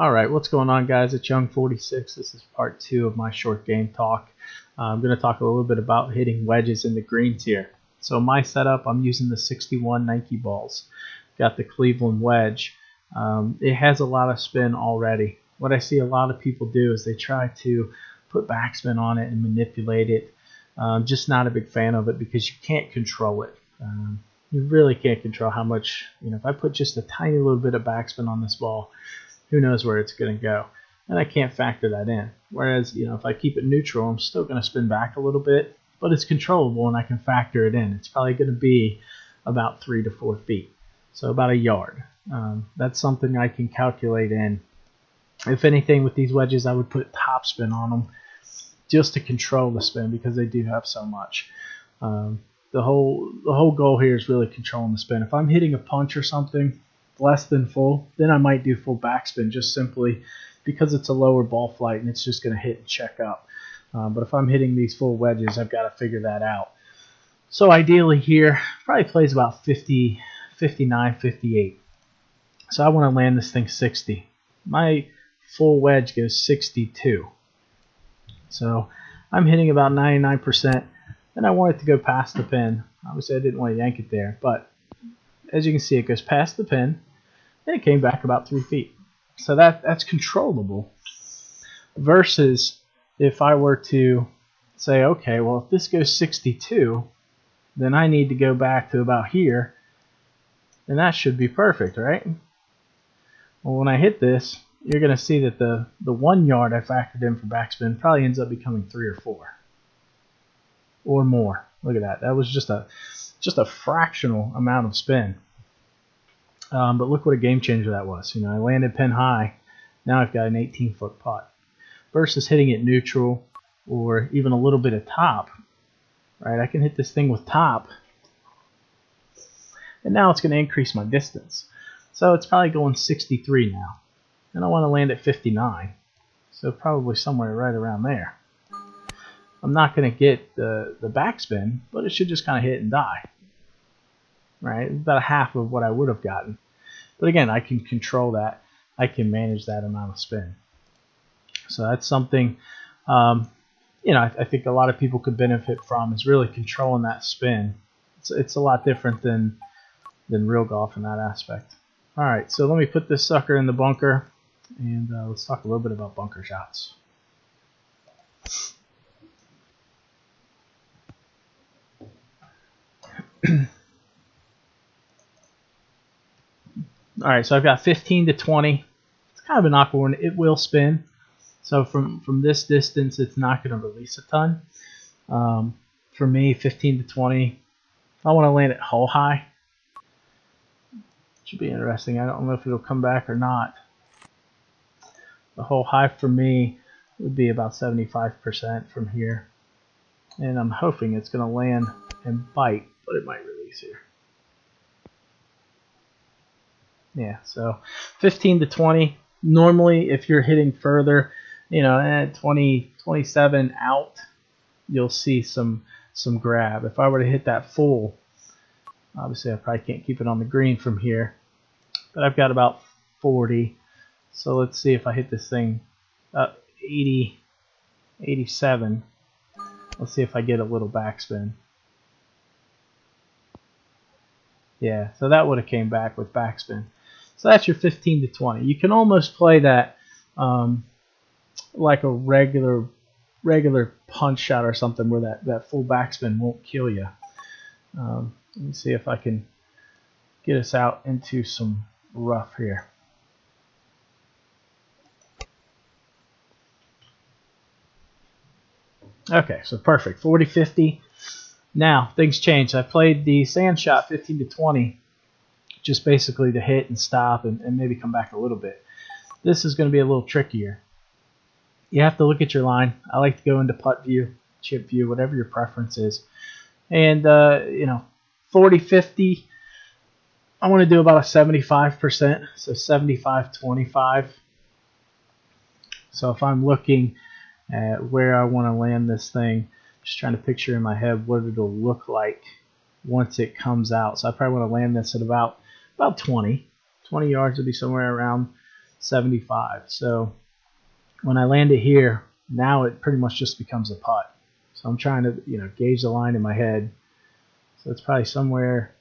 Alright, what's going on, guys? It's Young46. This is part 2 of my short game talk. I'm going to talk a little bit about hitting wedges in the greens here. So my setup, I'm using the 61 Nike balls. Got the Cleveland wedge. It has a lot of spin already. What I see a lot of people do is they try to put backspin on it and manipulate it. Just not a big fan of it because you can't control it. You really can't control how much, if I put just a tiny little bit of backspin on this ball, who knows where it's going to go. And I can't factor that in. Whereas, if I keep it neutral, I'm still going to spin back a little bit, but it's controllable and I can factor it in. It's probably going to be about 3 to 4 feet, so about a yard. That's something I can calculate in. If anything, with these wedges, I would put top spin on them just to control the spin because they do have so much. The whole goal here is really controlling the spin. If I'm hitting a punch or something less than full, then I might do full backspin just simply because it's a lower ball flight and it's just going to hit and check up. But if I'm hitting these full wedges, I've got to figure that out. So ideally here, probably plays about 50, 59, 58. So I want to land this thing 60. My full wedge goes 62. So I'm hitting about 99%, and I want it to go past the pin. Obviously, I didn't want to yank it there, but as you can see, it goes past the pin, and it came back about 3 feet. So that's controllable. Versus if I were to say, okay, well, if this goes 62, then I need to go back to about here, and that should be perfect, right? Well, when I hit this, you're going to see that the 1 yard I factored in for backspin probably ends up becoming 3 or 4 or more. Look at that. That was just a fractional amount of spin. But look what a game changer that was. I landed pin high. Now I've got an 18-foot putt. Versus hitting it neutral or even a little bit of top. Right? I can hit this thing with top. And now it's going to increase my distance. So it's probably going 63 now. And I want to land at 59. So probably somewhere right around there. I'm not going to get the backspin, but it should just kind of hit and die. Right? It's about half of what I would have gotten. But again, I can control that. I can manage that amount of spin. So that's something, I think a lot of people could benefit from is really controlling that spin. It's a lot different than real golf in that aspect. All right, so let me put this sucker in the bunker, and let's talk a little bit about bunker shots. Alright, so I've got 15 to 20. It's kind of an awkward one. It will spin. So from this distance, it's not going to release a ton. For me, 15 to 20, I want to land it hull high. Should be interesting. I don't know if it'll come back or not. The hull high for me would be about 75% from here. And I'm hoping it's going to land and bite, but it might release here. Yeah, so 15 to 20. Normally, if you're hitting further, at 20, 27 out, you'll see some grab. If I were to hit that full, obviously I probably can't keep it on the green from here, but I've got about 40. So let's see if I hit this thing up 80, 87. Let's see if I get a little backspin. Yeah, so that would have came back with backspin. So that's your 15 to 20. You can almost play that like a regular punch shot or something where that full backspin won't kill you. Let me see if I can get us out into some rough here. Okay, so perfect. 40, 50. Now, things change. I played the sand shot 15 to 20, just basically to hit and stop and maybe come back a little bit. This is going to be a little trickier. You have to look at your line. I like to go into putt view, chip view, whatever your preference is. And, 40, 50, I want to do about a 75%, so 75, 25. So if I'm looking at where I want to land this thing, just trying to picture in my head what it'll look like once it comes out. So I probably want to land this at about 20. 20 yards would be somewhere around 75. So when I land it here, now it pretty much just becomes a putt. So I'm trying to, gauge the line in my head. So it's probably somewhere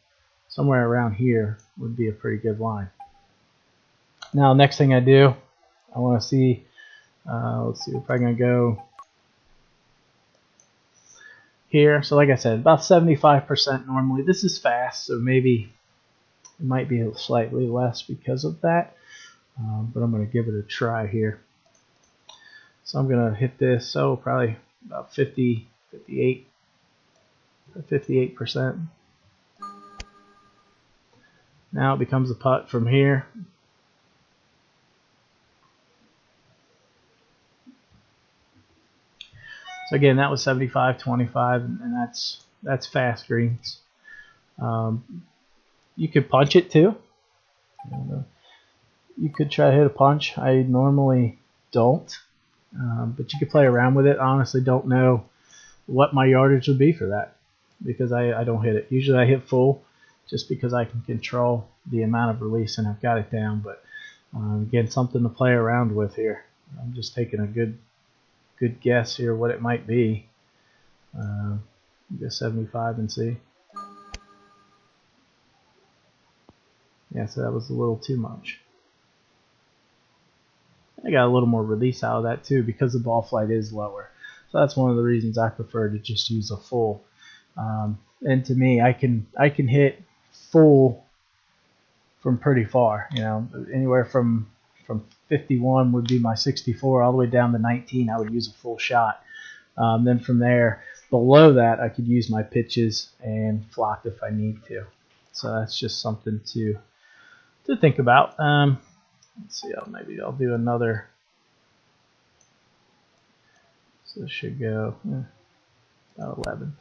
around here would be a pretty good line. Now, next thing I do, I want to see, let's see, we're probably going to go here. So like I said, about 75% normally. This is fast, so maybe it might be slightly less because of that. But I'm going to give it a try here. So I'm going to hit this, so probably about 58%. Now it becomes a putt from here. So again, that was 75-25, and that's fast greens. You could punch it too. You could try to hit a punch. I normally don't, but you could play around with it. I honestly don't know what my yardage would be for that because I don't hit it. Usually I hit full just because I can control the amount of release and I've got it down. But again, something to play around with here. I'm just taking a good guess here what it might be. Go 75 and see. Yeah, so that was a little too much. I got a little more release out of that too because the ball flight is lower. So that's one of the reasons I prefer to just use a full. And to me, I can hit full from pretty far. Anywhere from 51 would be my 64 all the way down to 19. I would use a full shot. Then from there, below that, I could use my pitches and flop if I need to. So that's just something to think about. Let's see, maybe I'll do another. So this should go about 11.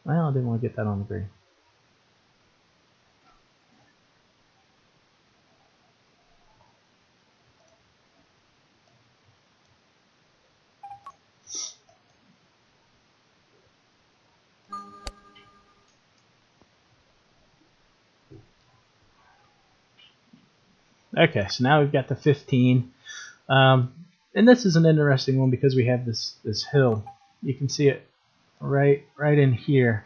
Well, I didn't want to get that on the green. Okay, so now we've got the 15. And this is an interesting one because we have this hill. You can see it right in here,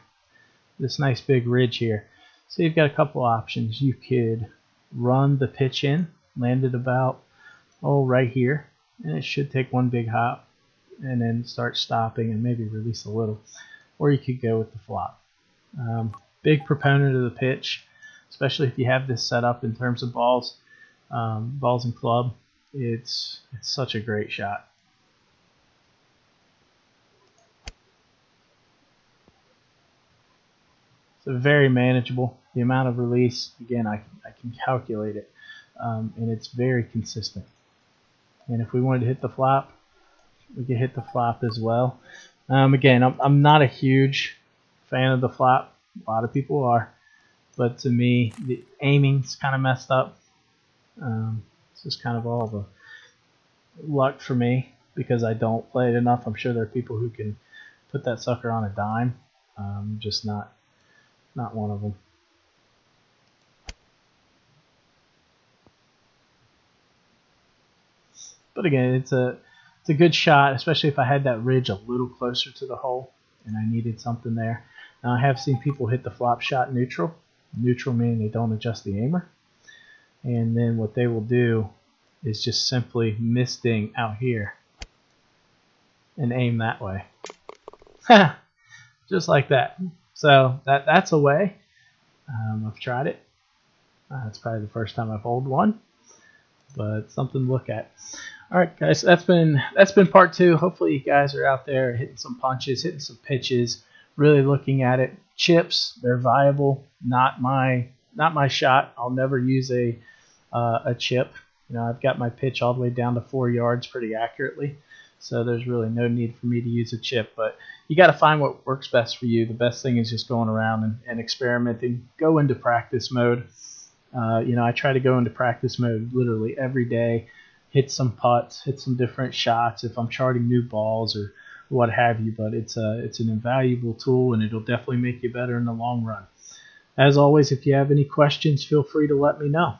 this nice big ridge here. So you've got a couple options. You could run the pitch in, land it about right here, and it should take one big hop and then start stopping and maybe release a little. Or you could go with the flop. Big proponent of the pitch, especially if you have this set up in terms of balls and club. It's such a great shot. So very manageable. The amount of release, again, I can calculate it, and it's very consistent. And if we wanted to hit the flop, we could hit the flop as well. Again, I'm not a huge fan of the flop. A lot of people are, but to me, the aiming's kind of messed up. It's just kind of all the luck for me because I don't play it enough. I'm sure there are people who can put that sucker on a dime. Just not one of them. But again, it's a good shot, especially if I had that ridge a little closer to the hole and I needed something there. Now I have seen people hit the flop shot neutral. Neutral meaning they don't adjust the aimer. And then what they will do is just simply misting out here and aim that way. Just like that. So that's a way. I've tried it. It's probably the first time I've holed one, but something to look at. All right, guys, that's been part 2. Hopefully you guys are out there hitting some punches, hitting some pitches, really looking at it. Chips, they're viable. Not my shot. I'll never use a chip. I've got my pitch all the way down to 4 yards pretty accurately, so there's really no need for me to use a chip. But you got to find what works best for you. The best thing is just going around and experimenting. Go into practice mode. I try to go into practice mode literally every day. Hit some putts, hit some different shots if I'm charting new balls or what have you. But it's an invaluable tool, and it'll definitely make you better in the long run. As always, if you have any questions, feel free to let me know.